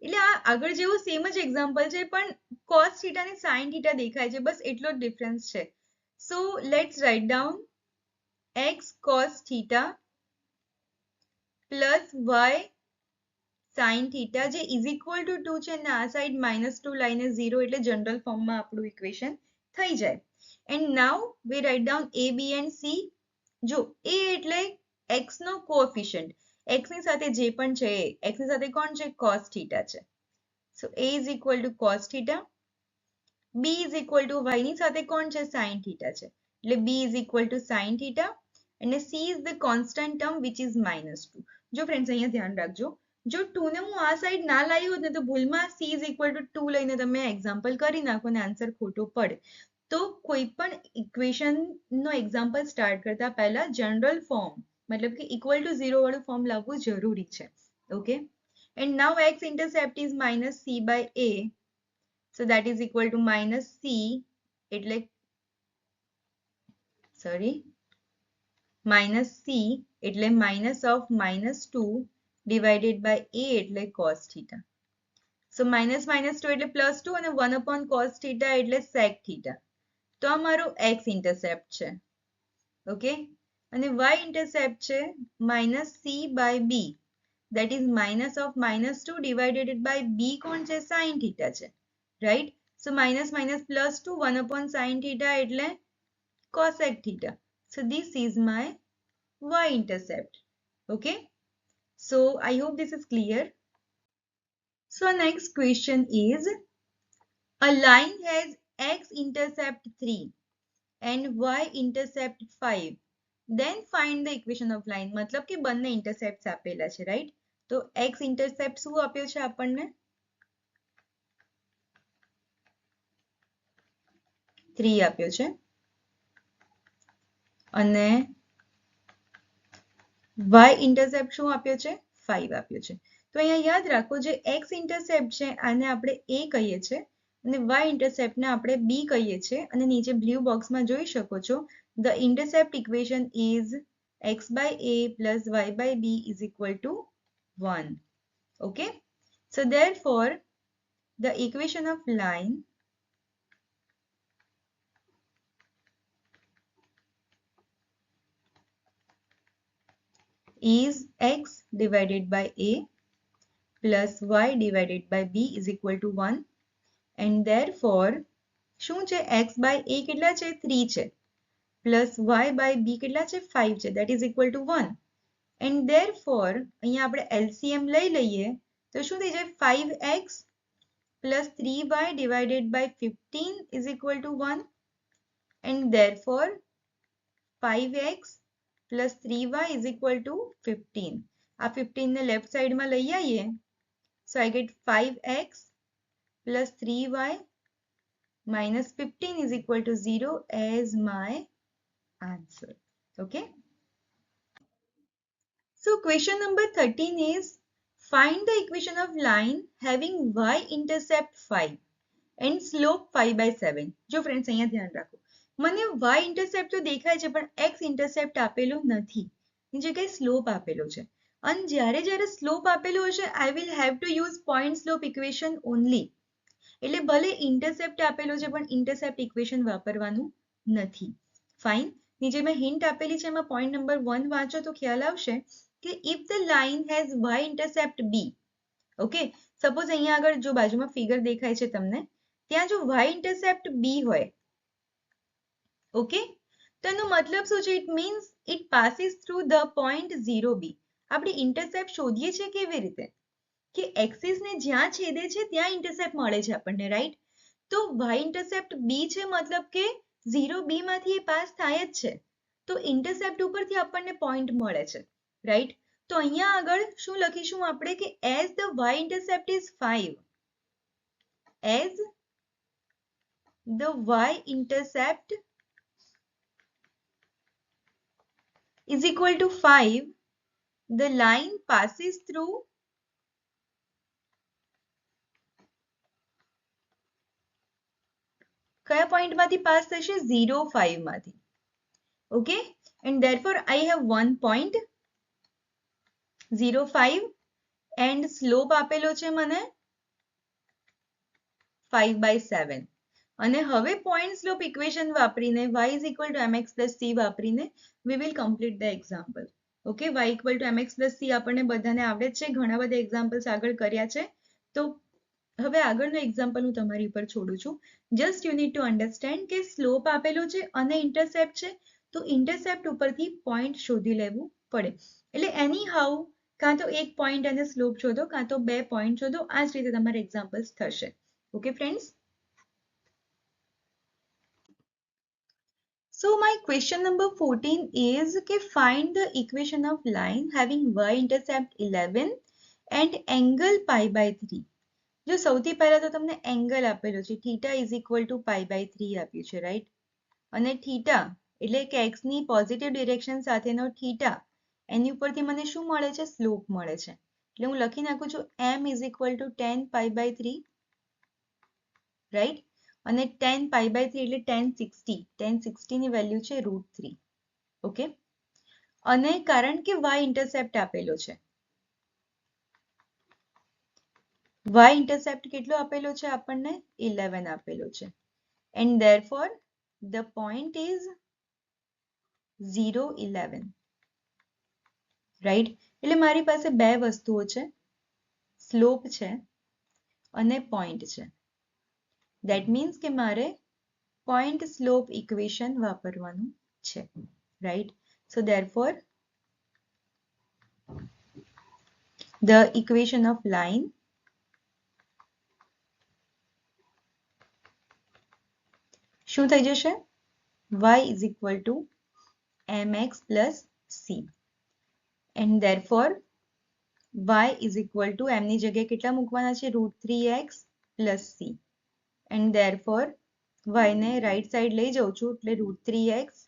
એટલે આ આગળ જેવું same જ example છે, પણ cos θ અને sin θ દેખાય છે, બસ એટલો જ ડિફરન્સ છે. So let's write down x cos theta plus y sin theta જે is equal to 2 છે અને આ સાઈડ -2 લઈને 0 એટલે જનરલ ફોર્મમાં આપણું ઇક્વેશન થઈ જાય. And now we write down a, b and c. જો a એટલે x નો કોએફિશિયન્ટ, x ની સાથે જે પણ છે એ, x ની સાથે કોણ છે? cos theta છે. So a is equal to cos theta. b is equal to y ની સાથે કોણ છે? sin theta છે, એટલે b is equal to sin theta. અને c is the constant term which is -2. જો ફ્રેન્ડ્સ અહીંયા ધ્યાન રાખજો, જો 2 ને હું આ સાઈડ ના લાવી હોત ને તો ભૂલમાં c is equal to 2 લઈને તમે એક્ઝામ્પલ કરી નાખો અને આન્સર ખોટો પડે. તો કોઈ પણ ઇક્વેશનનો એક્ઝામ્પલ સ્ટાર્ટ કરતા પહેલા જનરલ ફોર્મ મતલબ કે ઇક્વલ ટુ 0 વાળું ફોર્મ લાવવું જરૂરી છે. Okay, and now x intercept is -c by a, so that is equal to -c એટલે -c એટલે minus of -2 divided by a એટલે cos theta. So -2 એટલે +2 અને 1 upon cos theta એટલે sec theta. તો આ મારો x ઇન્ટરસેપ્ટ છે. ઓકે, અને y ઇન્ટરસેપ્ટ છે -c by b, that is minus of -2 divided by b કોણ છે? sin theta છે, right? So -2 1 upon sin theta એટલે cosec theta. So this is my y intercept. Okay, so I hope this is clear. So next question is, a line has x intercept 3 and y intercept 5, then find the equation of line. मतलब कि બંને intercepts આપેલા છે, right? તો x intercept શું આપ્યો છે આપણને 3 આપ્યો છે અને y ઇન્ટરસેપ્ટ શું આપ્યો છે 5 આપ્યો છે તો અહીંયા યાદ રાખો જે x ઇન્ટરસેપ્ટ છે આને આપણે a કહીએ છીએ અને y ઇન્ટરસેપ્ટને આપણે b કહીએ છીએ અને નીચે બ્લુ બોક્સમાં જોઈ શકો છો the intercept equation is x by a plus y by b is equal to 1. Okay, so therefore the equation of line is x divided by a plus y divided by b is equal to 1 and therefore શું છે x by a કેટલા છે 3 છે plus y by b કેટલા છે 5 છે that is equal to 1 and therefore અહીંયા આપણે LCM લઈ લઈએ તો શું થઈ જાય 5x plus 3y divided by 15 is equal to 1 and therefore 5x plus 3y is equal to 15 આ 15 ને લેફ્ટ સાઈડમાં લઈ આવીએ so I get 5x plus 3y minus 15 is equal to 0 as my answer. Okay. So question number 13 is find the equation of line having y-intercept 5 and slope 5 by 7. જો friends અહીંયા ધ્યાન રાખો મને y-intercept તો દેખાય છે પણ x-intercept આપેલો નથી ની જગ્યાએ slope આપેલો છે અને જ્યારે slope આપેલો હશે I will have to use point slope equation only. એટલે ભલે ઇન્ટરસેપ્ટ આપેલો છે પણ ઇન્ટરસેપ્ટ ઇક્વેશન વાપરવાનું નથી ફાઇન નીચે મેં હિન્ટ આપેલી છે એમાં પોઈન્ટ નંબર 1 વાંચો તો ખ્યાલ આવશે કે if the line has y intercept b okay suppose અહીંયા આગળ જો બાજુમાં ફિગર દેખાય છે તમને ત્યાં જો y ઇન્ટરસેપ્ટ b હોય ઓકે તો એનો મતલબ શું છે it means it passes through the point 0b આપણે ઇન્ટરસેપ્ટ શોધીએ છીએ કેવી રીતે કે એક્સિસ ને જ્યાં છેદે છે ત્યાં ઇન્ટરસેપ્ટ મળે છે આપણને રાઈટ તો y ઇન્ટરસેપ્ટ b છે મતલબ કે 0b માંથી એ પાસ થાય જ છે તો ઇન્ટરસેપ્ટ ઉપરથી આપણને પોઈન્ટ મળે છે રાઈટ તો અહીંયા આગળ શું લખીશું આપણે કે as the y intercept is 5 as the y intercept is equal to 5 the line passes through કયા પોઈન્ટ માંથી પાસ થશે 0 5 માંથી okay and therefore I have one point 0 5 and slope આપેલો છે મને 5 by 7 અને હવે point slope equation વાપરીને y is equal to mx plus c વાપરીને we will complete the example. Okay, y equal to mx plus c આપણને બધાને આવડે જ છે ઘણા બધા એક્ઝામ્પલ્સ આગળ કર્યા છે તો હવે આગળનો એક્ઝામ્પલ હું તમારી ઉપર છોડું છું just you need to understand કે સ્લોપ આપેલો છે અને ઇન્ટરસેપ્ટ છે તો ઇન્ટરસેપ્ટ ઉપરથી પોઈન્ટ શોધી લેવું પડે એટલે એની હાઉ કાં તો એક પોઈન્ટ અને સ્લોપ શોધો કાં તો બે પોઈન્ટ શોધો આ જ રીતે તમારે એક્ઝામ્પલ્સ થશે okay friends So my question number 14 is કે find the equation of line having y-intercept 11 and angle pi by 3. જો સૌથી પહેલા તો તમને એંગલ આપેલો છે theta is equal to pi by 3 આપ્યું છે રાઈટ અને થીટા એટલે કે x ની પોઝિટિવ ડિરેક્શન સાથેનો થીટા એની ઉપરથી મને શું મળે છે સ્લોપ મળે છે એટલે હું લખી નાખું છું m is equal to 10 pi by 3 right અને 10 પાઈ બાય 3 એટલે 1060 ની વેલ્યુ છે √3 ઓકે અને કારણ કે y ઇન્ટરસેપ્ટ આપેલો છે y intercept કેટલો આપેલો છે આપણને 11 આપેલો છે and therefore the point is 0 11 right એટલે મારી પાસે બે વસ્તુઓ છે સ્લોપ છે અને પોઈન્ટ છે that means કે મારે point slope equation વાપરવાનું છે right so therefore the equation of line શું થઈ જશે y is equal to mx plus c and therefore y is equal to m ની જગ્યાએ કેટલા મૂકવાના છે √3x plus c and therefore y ને રાઈટ સાઈડ લઈ જાઉં છું એટલે √3x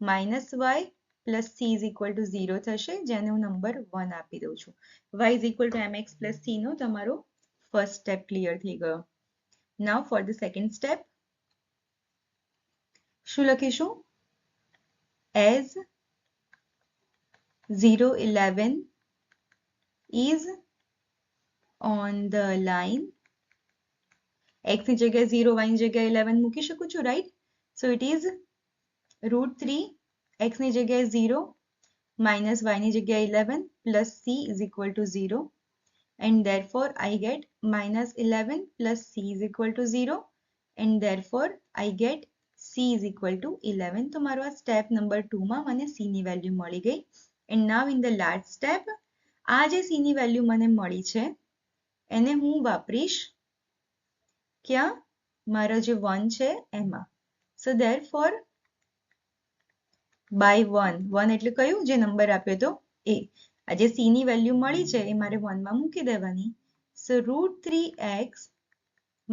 minus y plus c is equal to 0 થશે જેને હું નંબર 1 આપી દઉં છું. y is equal to mx plus c નો તમારો ફર્સ્ટ સ્ટેપ ક્લિયર થઈ ગયો. Now for the second step શું લખીશું? As 0, 11 is on the line, x ની જગ્યાએ 0, y ની જગ્યાએ 11 મૂકી શકું છું, right? So it is √3, x ની જગ્યાએ 0, minus y ની જગ્યાએ 11, plus c is equal to 0. And therefore I get minus 11 plus c is equal to 0. And therefore I get c is equal to 11. તો મારો આ સ્ટેપ નંબર 2 માં મને c ની વેલ્યુ મળી ગઈ. And now in the last step, આ જે c ની વેલ્યુ મને મળી છે એને હું વાપરીશ ક્યાં? મારો જે 1 છે એમાં. So therefore by 1 એટલે કયું? જે નંબર આપ્યો તો એ. આ જે c ની વેલ્યુ મળી છે એ મારે 1 માં મૂકી દેવાની. So √3x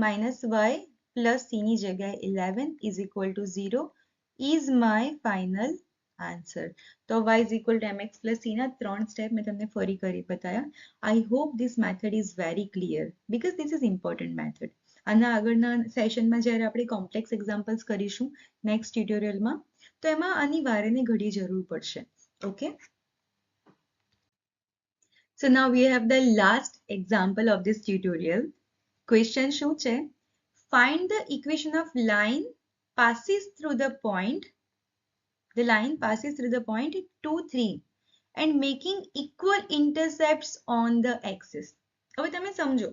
minus y plus c ની જગ્યાએ 11 is equal to 0 is my final answer. તો y is equal to mx plus c ના 3 સ્ટેપ મેં તમને ફરી કરી બતાવ્યા. I hope this method is very clear because this is important method. આના આગળના સેશનમાં જ્યારે આપણે કોમ્પ્લેક્સ એક્ઝામ્પલ્સ કરીશું નેક્સ્ટ ટ્યુટોરિયલમાં તો એમાં આની વારે ને ઘડી જરૂર પડશે. Okay, so now we have the last example of this tutorial. Question શું છે? Find the equation of line passes through the point, the line passes through the point 2, 3 and making equal intercepts on the axis. હવે તમે સમજો,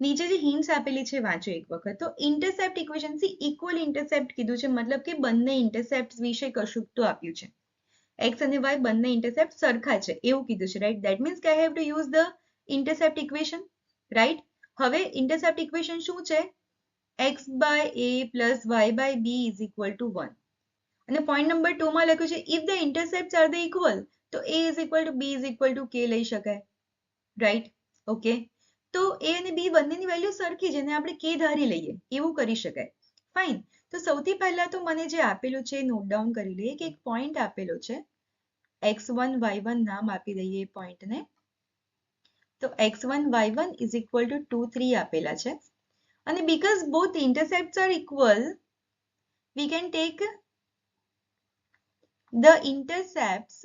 નીચે જે હિન્ટ્સ આપેલી છે વાંચો એક વખત. તો ઇન્ટરસેપ્ટ ઇક્વેશન થી ઇક્વલ ઇન્ટરસેપ્ટ કીધું છે, મતલબ કે બંને ઇન્ટરસેપ્ટ વિશે કશુંક તો આપ્યું છે. x અને y બંને ઇન્ટરસેપ્ટ સરખા છે એવું કીધું છે, રાઈટ? ધેટ મીન્સ કે I have to use the intercept equation, right? હવે ઇન્ટરસેપ્ટ ઇક્વેશન શું છે? x by a plus y by b is equal to 1. અને પોઈન્ટ નંબર 2 માં લખ્યું છે if the intercepts are the equal તો a is equal to b is equal to k લઈ શકાય, રાઈટ? ઓકે, તો a અને b બંનેની વેલ્યુ સરખી છે અને આપણે k ધારી લઈએ એવું કરી શકાય. ફાઇન. તો સૌથી પહેલા તો મને જે આપેલું છે નોટ ડાઉન કરી લઈએ કે એક પોઈન્ટ આપેલો છે x1 y1 નામ આપી દઈએ એ પોઈન્ટને. તો x1 y1 is equal to 2, 3 આપેલા છે અને because both intercepts are equal we can take the intercepts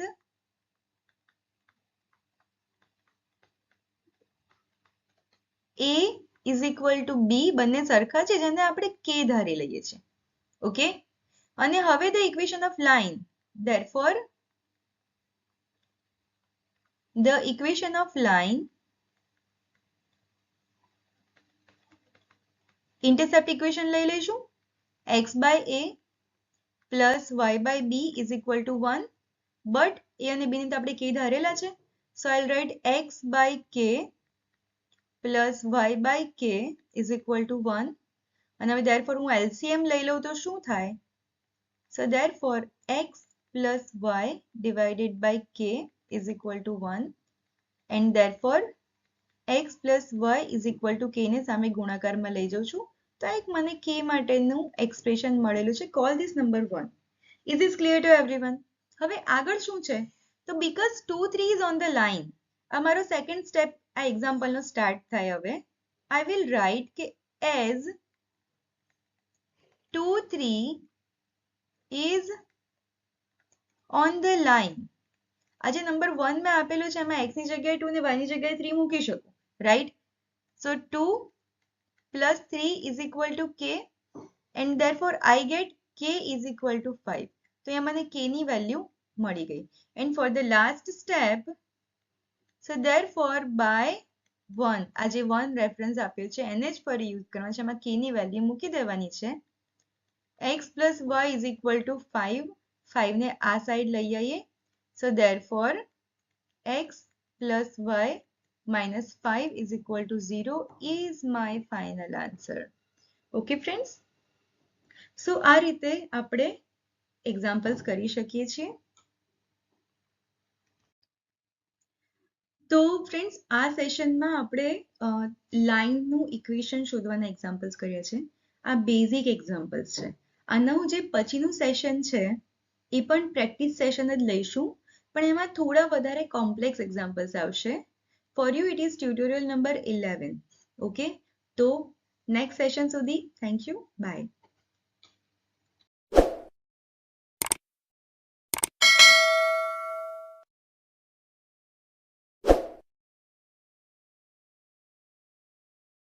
a is equal to b, બંને સરખા છે જેને આપણે k ધારી લઈએ છીએ. ઓકે, અને હવે the equation of line, therefore the equation of line, intercept equation લઈ લઈશું. x by a plus y by b is equal to 1, but a અને b ને તો આપણે k ધારેલા છે. So I'll write x by k plus y by k is equal to 1. અને હવે therefore હું LCM લઈ લઉં તો શું થાય? So therefore x plus y divided by k is equal to 1 and therefore x plus y is equal to k ને સામે ગુણાકારમાં લઈ જાઉં છું તો એક મને k માટેનું એક્સપ્રેશન મળેલું છે. Call this number 1. Is this clear to everyone? હવે આગળ શું છે? તો because 2, 3 is on the line, અમારો સેકન્ડ સ્ટેપ આ એક્ઝામ્પલનો સ્ટાર્ટ થાય. હવે I will write કે as 2, 3 is on the line. આ જે નંબર 1 મેં આપેલું છે એમાં x ની જગ્યાએ 2 ને y ની જગ્યાએ 3 મૂકી શકું, right? So 2 plus 3 is equal to k and therefore I get k is equal to 5. તો અહીંયા મને k ની વેલ્યુ મળી ગઈ. And for the last step, so therefore by 1, આ જે 1 રેફરન્સ આપ્યો છે એને જ ફરી યુઝ કરવાનો છે. એમાં k ની વેલ્યુ મૂકી દેવાની છે. x plus y is equal to 5. 5 ને આ સાઈડ લઈ આવીએ. So therefore x plus y minus 5 is equal to 0 is my final answer. Okay friends? So આ રીતે આપણે એક્ઝામ્પલ્સ કરી શકીએ છીએ. તો ફ્રેન્ડ્સ આ સેશનમાં આપણે લાઇનનું ઇક્વેશન શોધવાના એક્ઝામ્પલ્સ કર્યા છે. આ બેઝિક એક્ઝામ્પલ્સ છે. આનું જે પછીનું સેશન છે એ પણ પ્રેક્ટિસ સેશન જ લઈશું, પણ એમાં થોડા વધારે કોમ્પ્લેક્સ એક્ઝામ્પલ્સ આવશે. For you it is tutorial number 11. Okay, તો નેક્સ્ટ સેશન સુધી થેન્ક યુ, બાય.